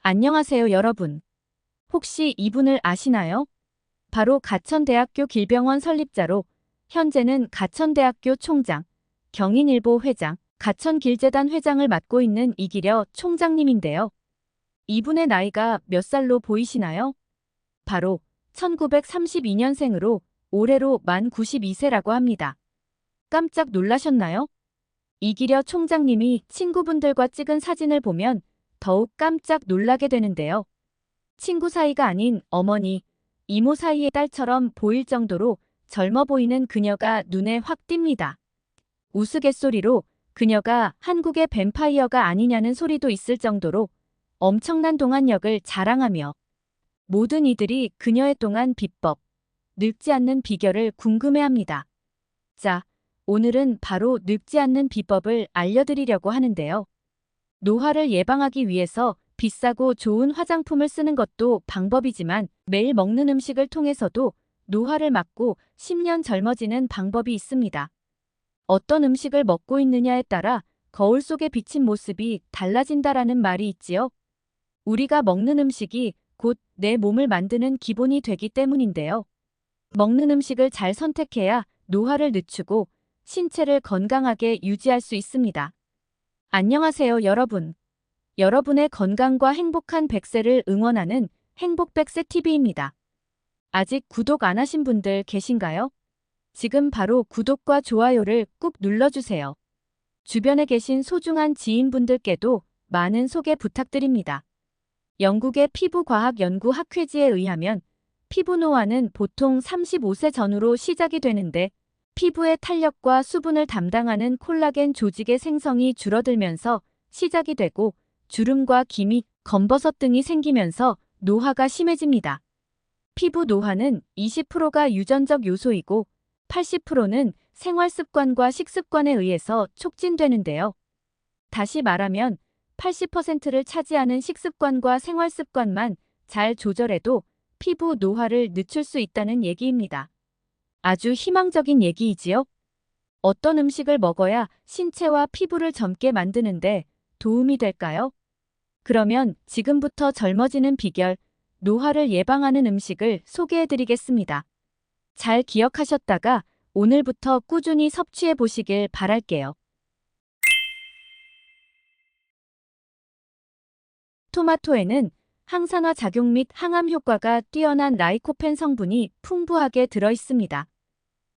안녕하세요, 여러분. 혹시 이분을 아시나요? 바로 가천대학교 길병원 설립자로 현재는 가천대학교 총장, 경인일보 회장, 가천길재단 회장을 맡고 있는 이기려 총장님인데요. 이분의 나이가 몇 살로 보이시나요? 바로 1932년생으로 올해로 만 92세라고 합니다. 깜짝 놀라셨나요? 이기려 총장님이 친구분들과 찍은 사진을 보면 더욱 깜짝 놀라게 되는데요. 친구 사이가 아닌 어머니, 이모 사이의 딸처럼 보일 정도로 젊어 보이는 그녀가 눈에 확 띕니다. 우스갯소리로 그녀가 한국의 뱀파이어가 아니냐는 소리도 있을 정도로 엄청난 동안력을 자랑하며 모든 이들이 그녀의 동안 비법, 늙지 않는 비결을 궁금해합니다. 자, 오늘은 바로 늙지 않는 비법을 알려드리려고 하는데요. 노화를 예방하기 위해서 비싸고 좋은 화장품을 쓰는 것도 방법이지만 매일 먹는 음식을 통해서도 노화를 막고 10년 젊어지는 방법이 있습니다. 어떤 음식을 먹고 있느냐에 따라 거울 속에 비친 모습이 달라진다라는 말이 있지요. 우리가 먹는 음식이 곧 내 몸을 만드는 기본이 되기 때문인데요. 먹는 음식을 잘 선택해야 노화를 늦추고 신체를 건강하게 유지할 수 있습니다. 안녕하세요, 여러분. 여러분의 건강과 행복한 100세를 응원하는 행복100세TV입니다. 아직 구독 안 하신 분들 계신가요? 지금 바로 구독과 좋아요를 꾹 눌러주세요. 주변에 계신 소중한 지인분들께도 많은 소개 부탁드립니다. 영국의 피부과학연구학회지에 의하면 피부 노화는 보통 35세 전후로 시작이 되는데 피부의 탄력과 수분을 담당하는 콜라겐 조직의 생성이 줄어들면서 시작이 되고 주름과 기미, 검버섯 등이 생기면서 노화가 심해집니다. 피부 노화는 20%가 유전적 요소이고 80%는 생활습관과 식습관에 의해서 촉진되는데요. 다시 말하면 80%를 차지하는 식습관과 생활습관만 잘 조절해도 피부 노화를 늦출 수 있다는 얘기입니다. 아주 희망적인 얘기이지요? 어떤 음식을 먹어야 신체와 피부를 젊게 만드는데 도움이 될까요? 그러면 지금부터 젊어지는 비결, 노화를 예방하는 음식을 소개해드리겠습니다. 잘 기억하셨다가 오늘부터 꾸준히 섭취해 보시길 바랄게요. 토마토에는 항산화 작용 및 항암 효과가 뛰어난 라이코펜 성분이 풍부하게 들어 있습니다.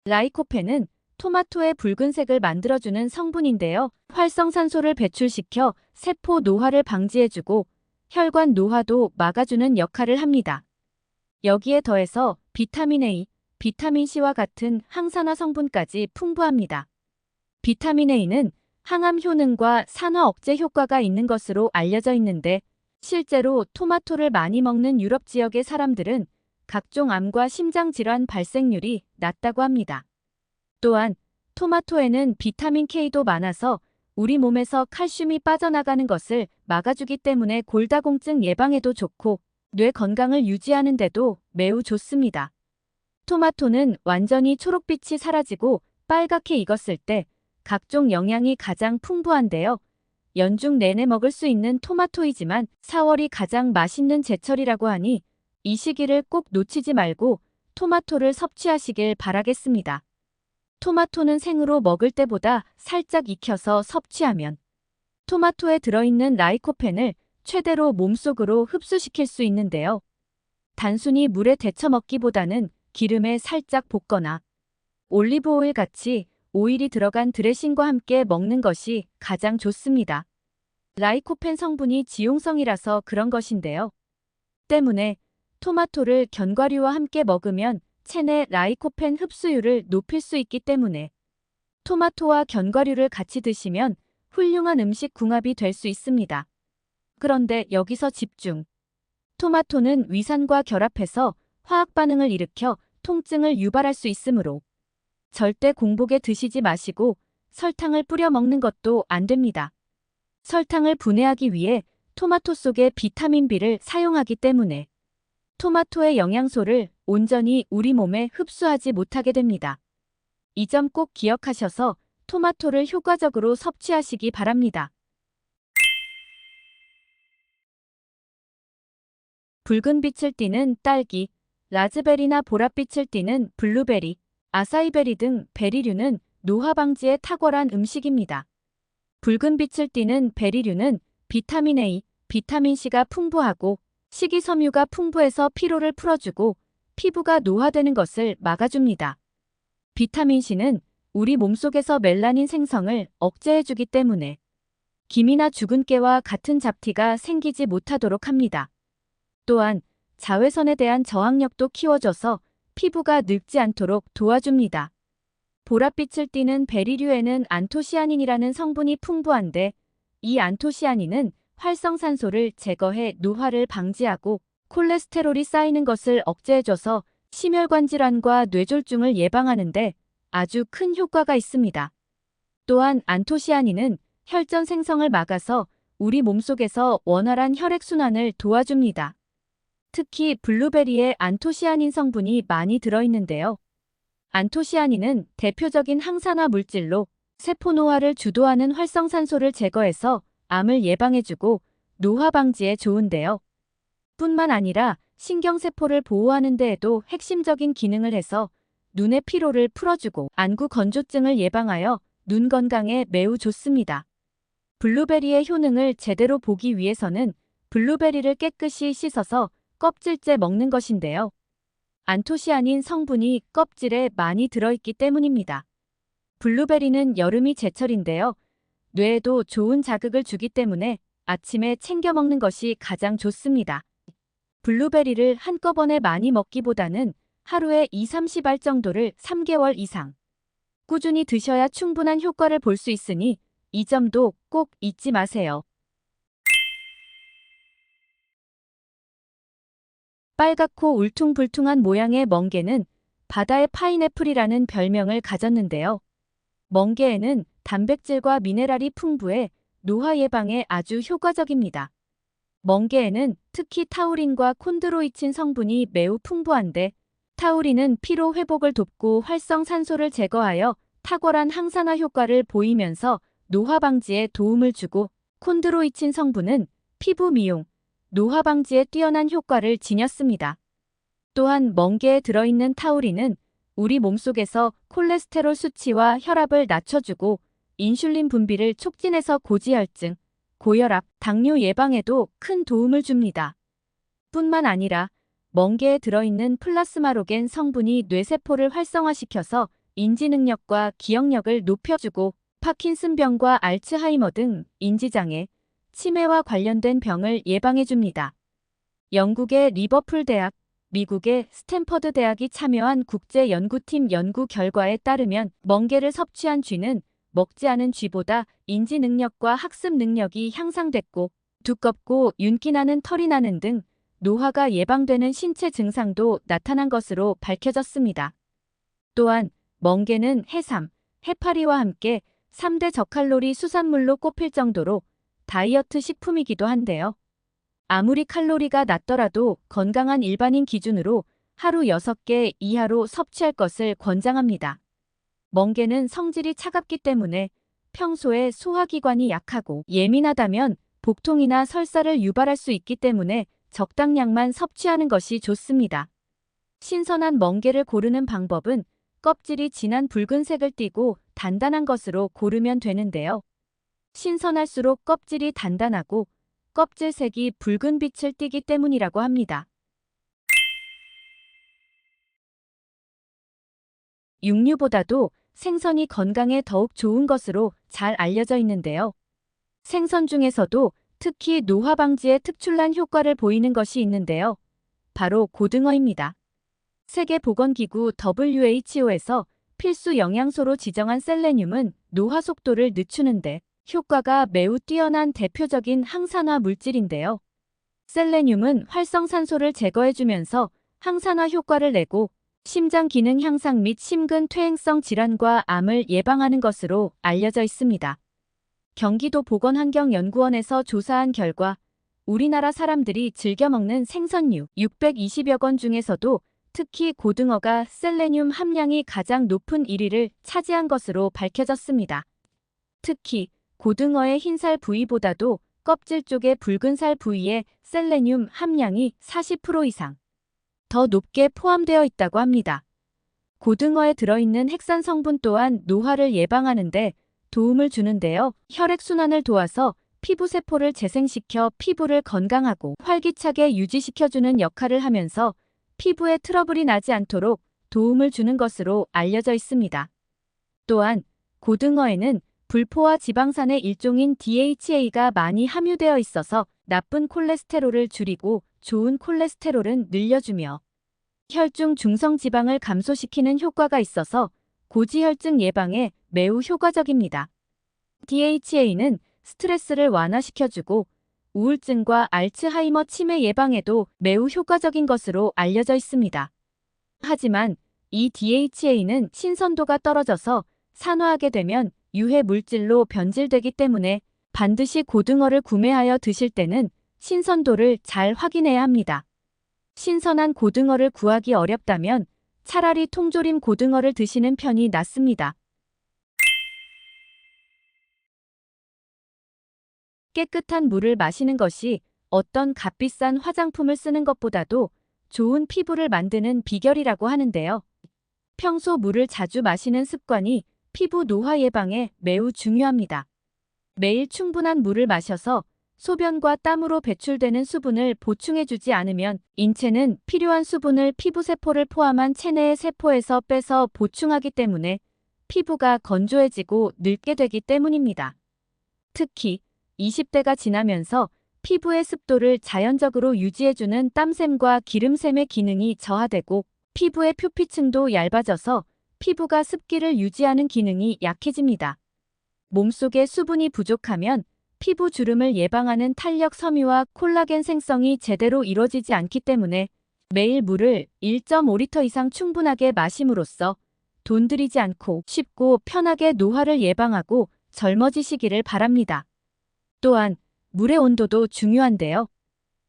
라이코펜은 토마토의 붉은색을 만들어주는 성분인데요. 활성산소를 배출시켜 세포 노화를 방지해주고 혈관 노화도 막아주는 역할을 합니다. 여기에 더해서 비타민 A, 비타민 C와 같은 항산화 성분까지 풍부합니다. 비타민 A는 항암 효능과 산화 억제 효과가 있는 것으로 알려져 있는데 실제로 토마토를 많이 먹는 유럽 지역의 사람들은 각종 암과 심장질환 발생률이 낮다고 합니다. 또한 토마토에는 비타민 K도 많아서 우리 몸에서 칼슘이 빠져나가는 것을 막아주기 때문에 골다공증 예방에도 좋고 뇌 건강을 유지하는 데도 매우 좋습니다. 토마토는 완전히 초록빛이 사라지고 빨갛게 익었을 때 각종 영양이 가장 풍부한데요. 연중 내내 먹을 수 있는 토마토이지만 4월이 가장 맛있는 제철이라고 하니 이 시기를 꼭 놓치지 말고 토마토를 섭취하시길 바라겠습니다. 토마토는 생으로 먹을 때보다 살짝 익혀서 섭취하면 토마토에 들어있는 라이코펜을 최대로 몸속으로 흡수시킬 수 있는데요. 단순히 물에 데쳐 먹기보다는 기름에 살짝 볶거나 올리브 오일 같이 오일이 들어간 드레싱과 함께 먹는 것이 가장 좋습니다. 라이코펜 성분이 지용성이라서 그런 것인데요. 때문에 토마토를 견과류와 함께 먹으면 체내 라이코펜 흡수율을 높일 수 있기 때문에 토마토와 견과류를 같이 드시면 훌륭한 음식 궁합이 될 수 있습니다. 그런데 여기서 집중. 토마토는 위산과 결합해서 화학 반응을 일으켜 통증을 유발할 수 있으므로 절대 공복에 드시지 마시고 설탕을 뿌려 먹는 것도 안 됩니다. 설탕을 분해하기 위해 토마토 속에 비타민 B를 사용하기 때문에 토마토의 영양소를 온전히 우리 몸에 흡수하지 못하게 됩니다. 이 점 꼭 기억하셔서 토마토를 효과적으로 섭취하시기 바랍니다. 붉은 빛을 띠는 딸기, 라즈베리나 보랏빛을 띠는 블루베리, 아사이베리 등 베리류는 노화 방지에 탁월한 음식입니다. 붉은 빛을 띠는 베리류는 비타민 A, 비타민 C가 풍부하고 식이섬유가 풍부해서 피로를 풀어주고 피부가 노화되는 것을 막아줍니다. 비타민 C는 우리 몸속에서 멜라닌 생성을 억제해주기 때문에 기미나 죽은 깨와 같은 잡티가 생기지 못하도록 합니다. 또한 자외선에 대한 저항력도 키워줘서 피부가 늙지 않도록 도와줍니다. 보랏빛을 띠는 베리류에는 안토시아닌이라는 성분이 풍부한데 이 안토시아닌은 활성산소를 제거해 노화를 방지하고 콜레스테롤이 쌓이는 것을 억제해줘서 심혈관 질환과 뇌졸중을 예방하는데 아주 큰 효과가 있습니다. 또한 안토시아닌은 혈전 생성을 막아서 우리 몸속에서 원활한 혈액순환을 도와줍니다. 특히 블루베리에 안토시아닌 성분이 많이 들어있는데요. 안토시아닌은 대표적인 항산화 물질로 세포 노화를 주도하는 활성산소를 제거해서 암을 예방해주고 노화 방지에 좋은데요. 뿐만 아니라 신경세포를 보호하는 데에도 핵심적인 기능을 해서 눈의 피로를 풀어주고 안구 건조증을 예방하여 눈 건강에 매우 좋습니다. 블루베리의 효능을 제대로 보기 위해서는 블루베리를 깨끗이 씻어서 껍질째 먹는 것인데요. 안토시아닌 성분이 껍질에 많이 들어있기 때문입니다. 블루베리는 여름이 제철인데요. 뇌에도 좋은 자극을 주기 때문에 아침에 챙겨 먹는 것이 가장 좋습니다. 블루베리를 한꺼번에 많이 먹기보다는 하루에 2~30알 정도를 3개월 이상 꾸준히 드셔야 충분한 효과를 볼 수 있으니 이 점도 꼭 잊지 마세요. 빨갛고 울퉁불퉁한 모양의 멍게는 바다의 파인애플이라는 별명을 가졌는데요. 멍게에는 단백질과 미네랄이 풍부해 노화 예방에 아주 효과적입니다. 멍게에는 특히 타우린과 콘드로이친 성분이 매우 풍부한데 타우린은 피로 회복을 돕고 활성산소를 제거하여 탁월한 항산화 효과를 보이면서 노화 방지에 도움을 주고 콘드로이친 성분은 피부 미용, 노화 방지에 뛰어난 효과를 지녔습니다. 또한 멍게에 들어있는 타우린은 우리 몸속에서 콜레스테롤 수치와 혈압을 낮춰주고 인슐린 분비를 촉진해서 고지혈증, 고혈압, 당뇨 예방에도 큰 도움을 줍니다. 뿐만 아니라 멍게에 들어있는 플라스마로겐 성분이 뇌세포를 활성화시켜서 인지 능력과 기억력을 높여주고 파킨슨병과 알츠하이머 등 인지장애, 치매와 관련된 병을 예방해줍니다. 영국의 리버풀 대학, 미국의 스탠퍼드 대학이 참여한 국제연구팀 연구 결과에 따르면 멍게를 섭취한 쥐는 먹지 않은 쥐보다 인지 능력과 학습 능력이 향상됐고 두껍고 윤기 나는 털이 나는 등 노화가 예방되는 신체 증상도 나타난 것으로 밝혀졌습니다. 또한 멍게는 해삼, 해파리와 함께 3대 저칼로리 수산물로 꼽힐 정도로 다이어트 식품이기도 한데요. 아무리 칼로리가 낮더라도 건강한 일반인 기준으로 하루 6개 이하로 섭취할 것을 권장합니다. 멍게는 성질이 차갑기 때문에 평소에 소화기관이 약하고 예민하다면 복통이나 설사를 유발할 수 있기 때문에 적당량만 섭취하는 것이 좋습니다. 신선한 멍게를 고르는 방법은 껍질이 진한 붉은색을 띠고 단단한 것으로 고르면 되는데요. 신선할수록 껍질이 단단하고 껍질색이 붉은 빛을 띠기 때문이라고 합니다. 육류보다도 생선이 건강에 더욱 좋은 것으로 잘 알려져 있는데요. 생선 중에서도 특히 노화 방지에 특출난 효과를 보이는 것이 있는데요. 바로 고등어입니다. 세계보건기구 WHO에서 필수 영양소로 지정한 셀레늄은 노화 속도를 늦추는데 효과가 매우 뛰어난 대표적인 항산화 물질인데요. 셀레늄은 활성산소를 제거해주면서 항산화 효과를 내고 심장 기능 향상 및 심근퇴행성 질환과 암을 예방하는 것으로 알려져 있습니다. 경기도 보건환경연구원에서 조사한 결과 우리나라 사람들이 즐겨 먹는 생선류 620여 건 중에서도 특히 고등어가 셀레늄 함량이 가장 높은 1위를 차지한 것으로 밝혀졌습니다. 특히 고등어의 흰살 부위보다도 껍질 쪽의 붉은 살 부위에 셀레늄 함량이 40% 이상 더 높게 포함되어 있다고 합니다. 고등어에 들어있는 핵산 성분 또한 노화를 예방하는 데 도움을 주는데요. 혈액순환을 도와서 피부세포를 재생시켜 피부를 건강하고 활기차게 유지시켜주는 역할을 하면서 피부에 트러블이 나지 않도록 도움을 주는 것으로 알려져 있습니다. 또한 고등어에는 불포화 지방산의 일종인 DHA가 많이 함유되어 있어서 나쁜 콜레스테롤을 줄이고 좋은 콜레스테롤은 늘려주며 혈중 중성 지방을 감소시키는 효과가 있어서 고지혈증 예방에 매우 효과적입니다. DHA는 스트레스를 완화시켜주고 우울증과 알츠하이머 치매 예방에도 매우 효과적인 것으로 알려져 있습니다. 하지만 이 DHA는 신선도가 떨어져서 산화하게 되면 유해 물질로 변질되기 때문에 반드시 고등어를 구매하여 드실 때는 신선도를 잘 확인해야 합니다. 신선한 고등어를 구하기 어렵다면 차라리 통조림 고등어를 드시는 편이 낫습니다. 깨끗한 물을 마시는 것이 어떤 값비싼 화장품을 쓰는 것보다도 좋은 피부를 만드는 비결이라고 하는데요. 평소 물을 자주 마시는 습관이 피부 노화 예방에 매우 중요합니다. 매일 충분한 물을 마셔서 소변과 땀으로 배출되는 수분을 보충해주지 않으면 인체는 필요한 수분을 피부세포를 포함한 체내의 세포에서 빼서 보충하기 때문에 피부가 건조해지고 늙게 되기 때문입니다. 특히 20대가 지나면서 피부의 습도를 자연적으로 유지해주는 땀샘과 기름샘의 기능이 저하되고 피부의 표피층도 얇아져서 피부가 습기를 유지하는 기능이 약해집니다. 몸속에 수분이 부족하면 피부 주름을 예방하는 탄력 섬유와 콜라겐 생성이 제대로 이루어지지 않기 때문에 매일 물을 1.5리터 이상 충분하게 마심으로써 돈 들이지 않고 쉽고 편하게 노화를 예방하고 젊어지시기를 바랍니다. 또한 물의 온도도 중요한데요.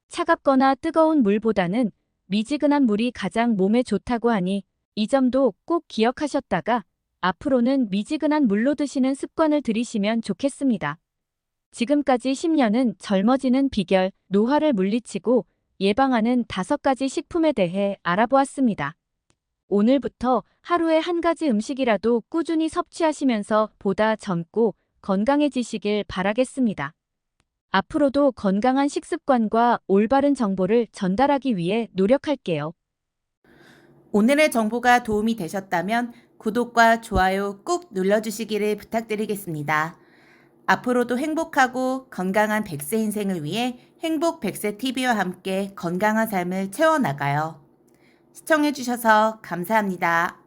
차갑거나 뜨거운 물보다는 미지근한 물이 가장 몸에 좋다고 하니 이 점도 꼭 기억하셨다가 앞으로는 미지근한 물로 드시는 습관을 들이시면 좋겠습니다. 지금까지 10년은 젊어지는 비결, 노화를 물리치고 예방하는 5가지 식품에 대해 알아보았습니다. 오늘부터 하루에 한 가지 음식이라도 꾸준히 섭취하시면서 보다 젊고 건강해지시길 바라겠습니다. 앞으로도 건강한 식습관과 올바른 정보를 전달하기 위해 노력할게요. 오늘의 정보가 도움이 되셨다면 구독과 좋아요 꾹 눌러주시기를 부탁드리겠습니다. 앞으로도 행복하고 건강한 100세 인생을 위해 행복 100세 TV와 함께 건강한 삶을 채워나가요. 시청해주셔서 감사합니다.